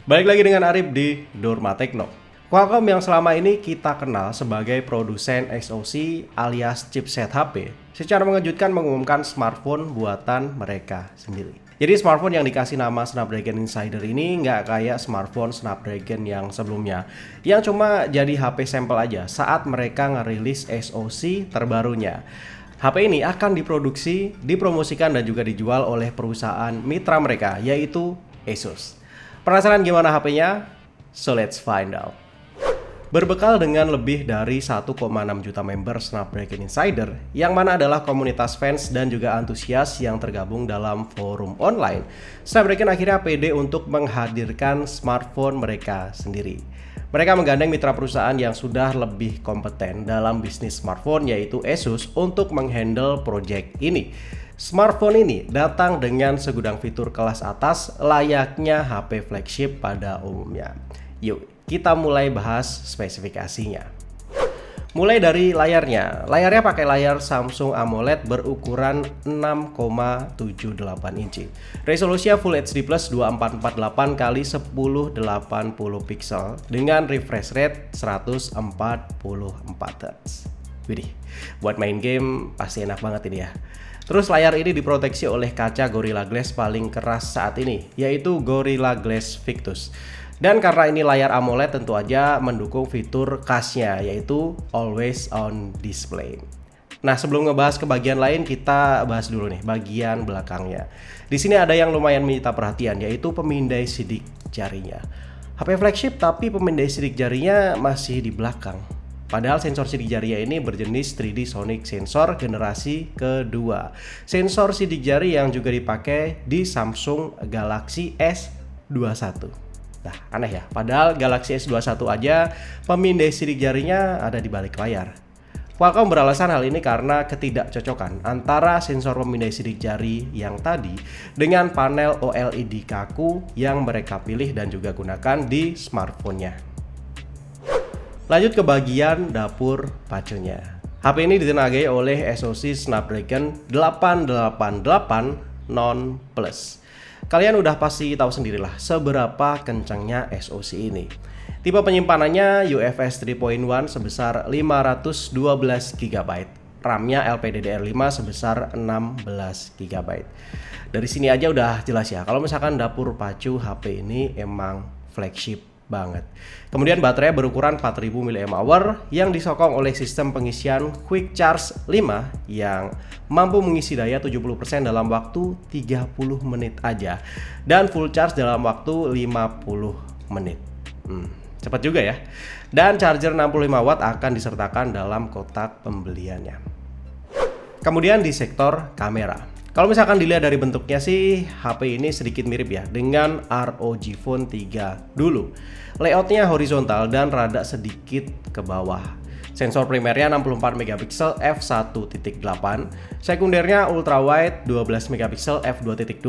Balik lagi dengan Arif di Durma Tekno. Qualcomm yang selama ini kita kenal sebagai produsen SoC alias chipset HP, secara mengejutkan mengumumkan smartphone buatan mereka sendiri. Jadi smartphone yang dikasih nama Snapdragon Insider ini nggak kayak smartphone Snapdragon yang sebelumnya, yang cuma jadi HP sampel aja saat mereka ngerilis SoC terbarunya. HP ini akan diproduksi, dipromosikan dan juga dijual oleh perusahaan mitra mereka, yaitu Asus. Penasaran gimana HP-nya? So let's find out. Berbekal dengan lebih dari 1,6 juta member Snapdragon Insider, yang mana adalah komunitas fans dan juga antusias yang tergabung dalam forum online, Snapdragon akhirnya pede untuk menghadirkan smartphone mereka sendiri. Mereka menggandeng mitra perusahaan yang sudah lebih kompeten dalam bisnis smartphone, yaitu Asus, untuk menghandle project ini. Smartphone ini datang dengan segudang fitur kelas atas layaknya HP flagship pada umumnya. Yuk, kita mulai bahas spesifikasinya. Mulai dari layarnya. Layarnya pakai layar Samsung AMOLED berukuran 6,78 inci. Resolusinya Full HD Plus 2448 x 1080 pixel dengan refresh rate 144 Hz. Widih, buat main game pasti enak banget ini ya. Terus layar ini diproteksi oleh kaca Gorilla Glass paling keras saat ini, yaitu Gorilla Glass Victus. Dan karena ini layar AMOLED, tentu aja mendukung fitur khasnya, yaitu Always On Display. Nah, sebelum ngebahas ke bagian lain, kita bahas dulu nih bagian belakangnya. Di sini ada yang lumayan menyita perhatian, yaitu pemindai sidik jarinya. HP flagship tapi pemindai sidik jarinya masih di belakang. Padahal sensor sidik jarinya ini berjenis 3D Sonic Sensor generasi kedua. Sensor sidik jari yang juga dipakai di Samsung Galaxy S21. Nah, aneh ya. Padahal Galaxy S21 aja pemindai sidik jarinya ada di balik layar. Qualcomm beralasan hal ini karena ketidakcocokan antara sensor pemindai sidik jari yang tadi dengan panel OLED kaku yang mereka pilih dan juga gunakan di smartphone-nya. Lanjut ke bagian dapur pacunya. HP ini ditenagai oleh SoC Snapdragon 888 Non Plus. Kalian udah pasti tahu sendirilah seberapa kencangnya SoC ini. Tipe penyimpanannya UFS 3.1 sebesar 512 GB. RAM-nya LPDDR5 sebesar 16 GB. Dari sini aja udah jelas ya, kalau misalkan dapur pacu HP ini emang flagship banget. Kemudian baterai berukuran 4000 mAh yang disokong oleh sistem pengisian Quick Charge 5 yang mampu mengisi daya 70% dalam waktu 30 menit aja dan full charge dalam waktu 50 menit. Cepat juga ya. Dan charger 65 watt akan disertakan dalam kotak pembeliannya. Kemudian di sektor kamera. Kalau misalkan dilihat dari bentuknya sih, HP ini sedikit mirip ya dengan ROG Phone 3 dulu. Layoutnya horizontal dan rada sedikit ke bawah. Sensor primernya 64 MP f1.8, sekundernya ultrawide 12 MP f2.2,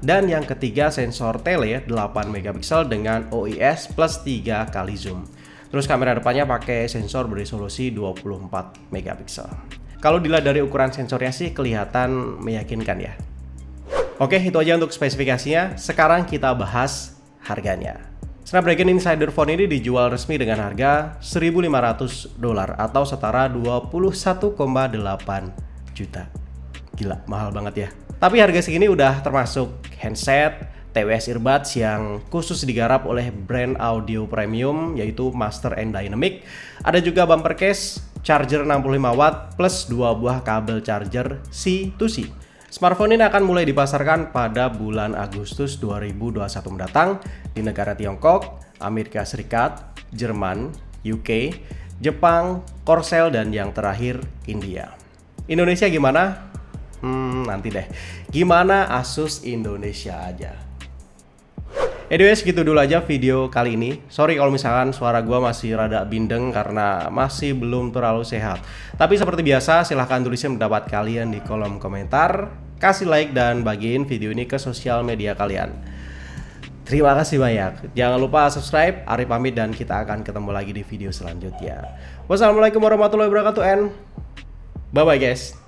dan yang ketiga sensor tele 8 MP dengan OIS plus 3 kali zoom. Terus kamera depannya pakai sensor beresolusi 24 MP. Kalau dilihat dari ukuran sensornya sih kelihatan meyakinkan ya. Oke, itu aja untuk spesifikasinya. Sekarang kita bahas harganya. Snapdragon Insider Phone ini dijual resmi dengan harga $1.500 atau setara 21,8 juta. Gila, mahal banget ya. Tapi harga segini udah termasuk handset, TWS earbuds yang khusus digarap oleh brand audio premium yaitu Master and Dynamic. Ada juga bumper case, charger 65 watt plus 2 buah kabel charger C2C. Smartphone ini akan mulai dipasarkan pada bulan Agustus 2021 mendatang di negara Tiongkok, Amerika Serikat, Jerman, UK, Jepang, Korsel, dan yang terakhir India. Indonesia gimana? Nanti deh. Gimana Asus Indonesia aja. Anyway, segitu dulu aja video kali ini. Sorry kalau misalkan suara gue masih rada bindeng karena masih belum terlalu sehat. Tapi seperti biasa, silahkan tulisin pendapat kalian di kolom komentar. Kasih like dan bagiin video ini ke sosial media kalian. Terima kasih banyak. Jangan lupa subscribe. Arif pamit dan kita akan ketemu lagi di video selanjutnya. Wassalamualaikum warahmatullahi wabarakatuh and bye-bye guys.